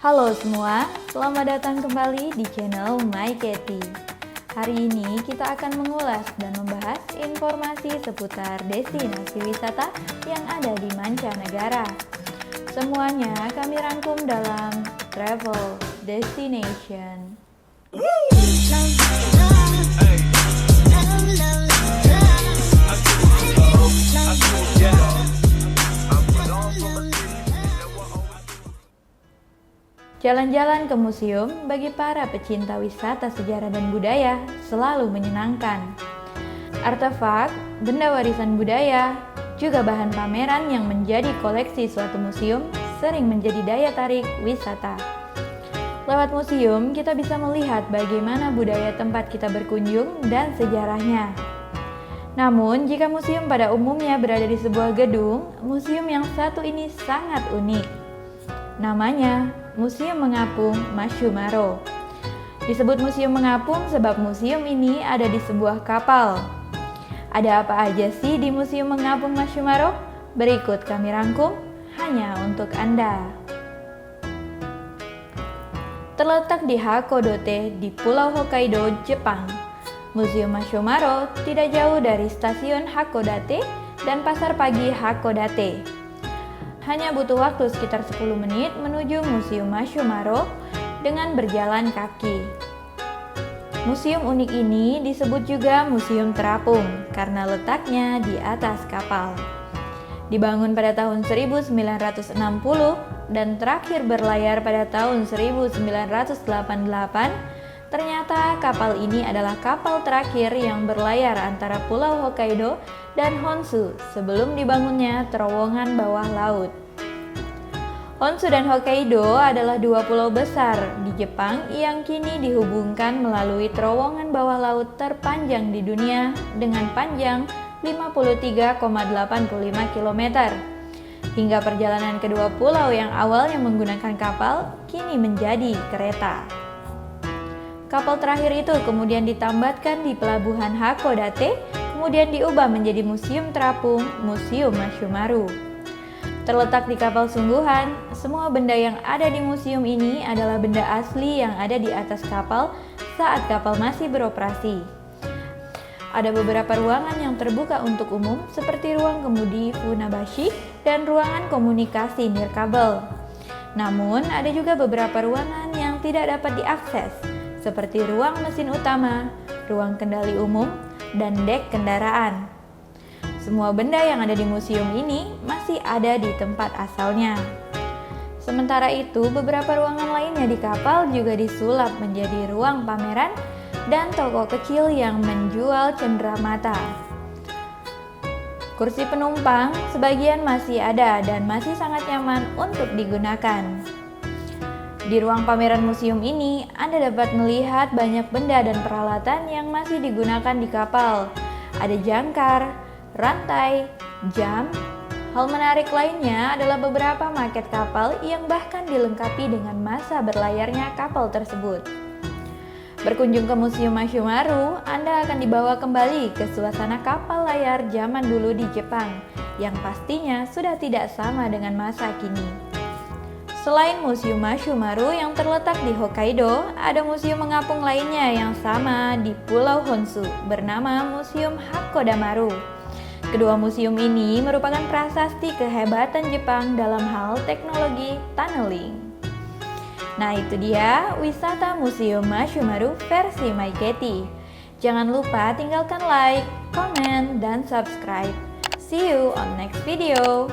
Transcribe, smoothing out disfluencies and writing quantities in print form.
Halo semua, selamat datang kembali di channel My Katy. Hari ini kita akan mengulas dan membahas informasi seputar destinasi wisata yang ada di mancanegara. Semuanya kami rangkum dalam Travel Destination. Jalan-jalan ke museum bagi para pecinta wisata sejarah dan budaya selalu menyenangkan. Artefak, benda warisan budaya, juga bahan pameran yang menjadi koleksi suatu museum sering menjadi daya tarik wisata. Lewat museum, kita bisa melihat bagaimana budaya tempat kita berkunjung dan sejarahnya. Namun, jika museum pada umumnya berada di sebuah gedung, museum yang satu ini sangat unik. Namanya Museum Mengapung Masyumaro. Disebut Museum Mengapung sebab museum ini ada di sebuah kapal. Ada apa aja sih di Museum Mengapung Masyumaro? Berikut kami rangkum hanya untuk Anda. Terletak di Hakodate di Pulau Hokkaido, Jepang. Museum Masyumaro tidak jauh dari stasiun Hakodate dan pasar pagi Hakodate. Hanya butuh waktu sekitar 10 menit menuju Museum Masyumaro dengan berjalan kaki. Museum unik ini disebut juga Museum Terapung karena letaknya di atas kapal. Dibangun pada tahun 1960 dan terakhir berlayar pada tahun 1988, ternyata kapal ini adalah kapal terakhir yang berlayar antara Pulau Hokkaido dan Honshu sebelum dibangunnya terowongan bawah laut. Honshu dan Hokkaido adalah dua pulau besar di Jepang yang kini dihubungkan melalui terowongan bawah laut terpanjang di dunia dengan panjang 53,85 km. Hingga perjalanan kedua pulau yang awalnya menggunakan kapal kini menjadi kereta. Kapal terakhir itu kemudian ditambatkan di pelabuhan Hakodate, kemudian diubah menjadi Museum Terapung, Museum Masyumaro. Terletak di kapal sungguhan, semua benda yang ada di museum ini adalah benda asli yang ada di atas kapal saat kapal masih beroperasi. Ada beberapa ruangan yang terbuka untuk umum seperti ruang kemudi Funabashi dan ruangan komunikasi nirkabel. Namun, ada juga beberapa ruangan yang tidak dapat diakses, seperti ruang mesin utama, ruang kendali umum, dan dek kendaraan. Semua benda yang ada di museum ini masih ada di tempat asalnya. Sementara itu, beberapa ruangan lainnya di kapal juga disulap menjadi ruang pameran dan toko kecil yang menjual cenderamata. Kursi penumpang sebagian masih ada dan masih sangat nyaman untuk digunakan. Di ruang pameran museum ini, Anda dapat melihat banyak benda dan peralatan yang masih digunakan di kapal. Ada jangkar, rantai, jam. Hal menarik lainnya adalah beberapa maket kapal yang bahkan dilengkapi dengan masa berlayarnya kapal tersebut. Berkunjung ke Museum Masyumaro, Anda akan dibawa kembali ke suasana kapal layar zaman dulu di Jepang, yang pastinya sudah tidak sama dengan masa kini. Selain Museum Masyumaro yang terletak di Hokkaido, ada museum mengapung lainnya yang sama di Pulau Honshu bernama Museum Hakodamaru. Kedua museum ini merupakan prasasti kehebatan Jepang dalam hal teknologi tunneling. Nah, itu dia wisata Museum Masyumaro versi My Katy. Jangan lupa tinggalkan like, comment, dan subscribe. See you on next video.